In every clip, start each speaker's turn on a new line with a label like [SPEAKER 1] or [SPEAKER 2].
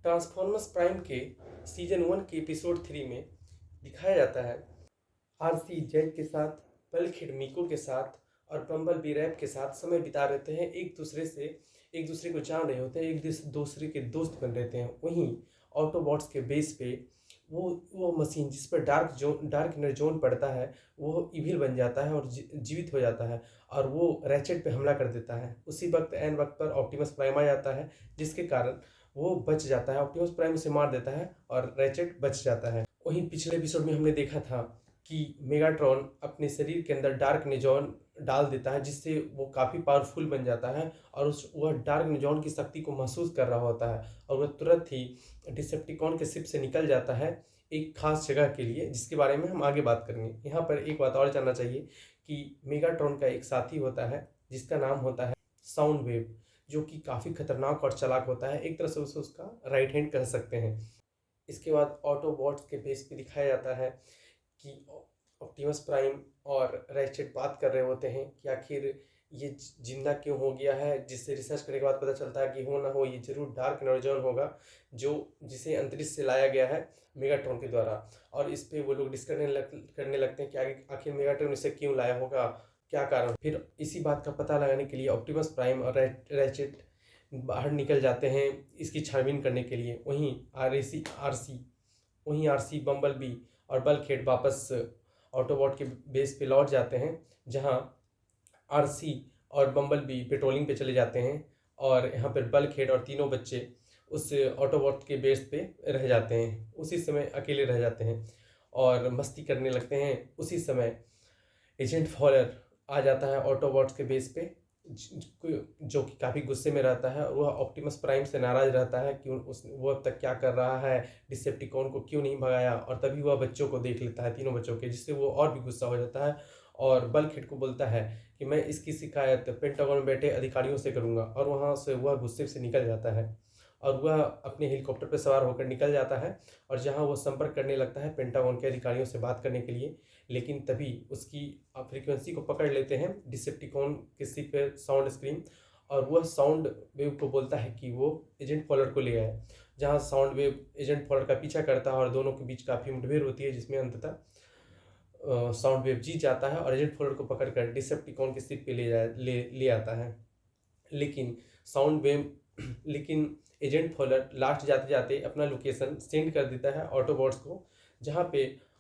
[SPEAKER 1] Transformers prime के season 1 के episode 3 में दिखाया जाता है आरसी जेड के साथ, बल्कहेड मीको के साथ और बम्बल बी रैप के साथ समय बिता रहते हैं। एक दूसरे को जान रहे होते हैं, एक दूसरे के दोस्त बन रहते हैं। वहीं ऑटोबॉट्स के बेस पे वो मशीन जिस पर डार्क इनर जोन पड़ता है वो इविल बन जाता है और जीवित हो जाता है और वो रैचेट पे हमला कर देता है। उसी वक्त एन वक्त पर ऑप्टिमस प्राइम आ जाता है, जिसके कारण वो बच जाता है। ऑप्टिमस प्राइम उसे मार देता है और रैचेट बच जाता है। वहीं पिछले एपिसोड में हमने देखा था कि मेगाट्रॉन अपने शरीर के अंदर डार्क निजॉन डाल देता है, जिससे वो काफ़ी पावरफुल बन जाता है और वह डार्क निजॉन की शक्ति को महसूस कर रहा होता है और वह तुरंत ही डिसेप्टिकॉन के शिप से निकल जाता है एक खास जगह के लिए, जिसके बारे में हम आगे बात करेंगे। यहाँ पर एक बात और जानना चाहिए कि मेगाट्रॉन का एक साथी होता है जिसका नाम होता है साउंड वेव, जो कि काफ़ी खतरनाक और चालाक होता है। एक तरह से उसे उसका राइट हैंड कह सकते हैं। इसके बाद ऑटोबॉट्स के बेस पे दिखाया जाता है कि ऑप्टिमस प्राइम और रैचेट बात कर रहे होते हैं कि आखिर ये जिंदा क्यों हो गया है, जिससे रिसर्च करने के बाद पता चलता है कि हो ना हो ये जरूर डार्क एनर्जॉन होगा जो जिसे अंतरिक्ष से लाया गया है मेगाट्रॉन के द्वारा। और इस पे वो लोग डिस्कस करने लगते हैं कि आखिर मेगाट्रॉन इसे क्यों लाया होगा, क्या कारण। फिर इसी बात का पता लगाने के लिए ऑप्टिमस प्राइम और रैचेट बाहर निकल जाते हैं इसकी छानबीन करने के लिए। वहीं आरसी बम्बल बी और बल्कहेड वापस ऑटोबॉट के बेस पे लौट जाते हैं, जहां आरसी और बम्बल बी पेट्रोलिंग पे चले जाते हैं और यहाँ पर बल्कहेड और तीनों बच्चे उस ऑटोबॉट के बेस पे रह जाते हैं। उसी समय अकेले रह जाते हैं और मस्ती करने लगते हैं। उसी समय एजेंट फॉलर आ जाता है ऑटोबॉट्स के बेस पे, जो कि काफ़ी गुस्से में रहता है और वह ऑप्टिमस प्राइम से नाराज रहता है कि वो अब तक क्या कर रहा है, डिसेप्टिकॉन को क्यों नहीं भगाया। और तभी वह बच्चों को देख लेता है, तीनों बच्चों के, जिससे वो और भी गुस्सा हो जाता है और बल्कहेड को बोलता है कि मैं इसकी शिकायत पेंटागन में बैठे अधिकारियों से करूंगा। और वहाँ से वह गुस्से से निकल जाता है और वह अपने हेलीकॉप्टर पर सवार होकर निकल जाता है और जहाँ वो संपर्क करने लगता है पेंटागन के अधिकारियों से बात करने के लिए। लेकिन तभी उसकी फ्रीक्वेंसी को पकड़ लेते हैं डिसेप्टिकॉन के शिप पे साउंड स्क्रीम, और वह साउंड वेव को बोलता है कि वो एजेंट फॉलर को ले आए। जहाँ साउंड वेव एजेंट फॉलर का पीछा करता है और दोनों के बीच काफ़ी मुठभेड़ होती है, जिसमें अंततः साउंड वेव जीत जाता है और एजेंट फॉलर को पकड़कर डिसेप्टिकॉन के शिप पे ले आता है। लेकिन साउंड वेव लेकिन एजेंट फॉलर लास्ट जाते जाते अपना लोकेशन सेंड कर देता है ऑटोबॉट्स को, जहाँ पे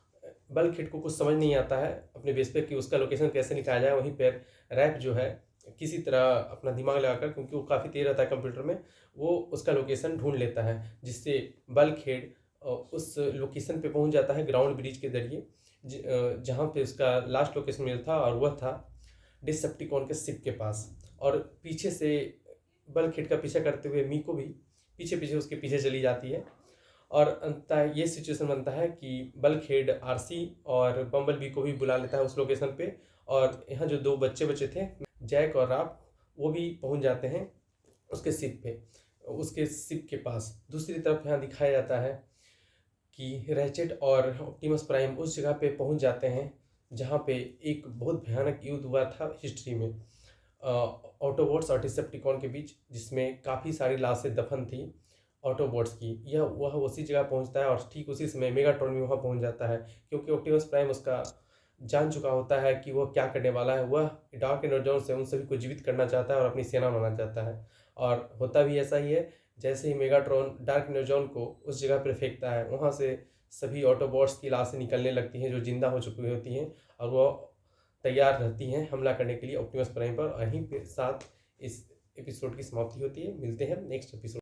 [SPEAKER 1] बल्कहेड को कुछ समझ नहीं आता है अपने बेस पे कि उसका लोकेशन कैसे निकाला जाए। वहीं पर रैप जो है किसी तरह अपना दिमाग लगाकर, क्योंकि वो काफ़ी तेज रहता है कंप्यूटर में, वो उसका लोकेशन ढूंढ लेता है, जिससे बल्कहेड उस लोकेशन पे पहुंच जाता है ग्राउंड ब्रिज के जरिए, जहाँ पे उसका लास्ट लोकेशन मिला था और वह था डिसेप्टिकॉन के शिप के पास। और पीछे से बल्कहेड का पीछा करते हुए मीको भी पीछे पीछे उसके पीछे चली जाती है और अंततः ये सिचुएशन बनता है कि बल्कहेड आरसी और बम्बल बी को भी बुला लेता है उस लोकेशन पे। और यहाँ जो दो बच्चे थे जैक और राप, वो भी पहुंच जाते हैं उसके शिप के पास। दूसरी तरफ यहाँ दिखाया जाता है कि रैचेट और ऑप्टिमस प्राइम उस जगह पे पहुंच जाते हैं जहाँ पे एक बहुत भयानक युद्ध हुआ था हिस्ट्री में ऑटोबॉट्स और डिसेप्टिकॉन के बीच, जिसमें काफ़ी सारी लाशें दफन थी ऑटोबॉट्स की। वह उसी जगह पहुंचता है और ठीक उसी समय मेगाट्रॉन भी वहाँ पहुंच जाता है, क्योंकि ऑप्टिमस प्राइम उसका जान चुका होता है कि वह क्या करने वाला है। वह डार्क एनर्जॉन से उन सभी को जीवित करना चाहता है और अपनी सेना बनाना चाहता है। और होता भी ऐसा ही है। जैसे ही मेगाट्रॉन डार्क एनर्जॉन को उस जगह पर फेंकता है, वहाँ से सभी ऑटोबॉट्स की लाशें निकलने लगती हैं जो जिंदा हो चुकी होती हैं और वह तैयार रहती हैं हमला करने के लिए ऑप्टिमस प्राइम पर। यहीं के साथ इस एपिसोड की समाप्ति होती है। मिलते हैं नेक्स्ट एपिसोड।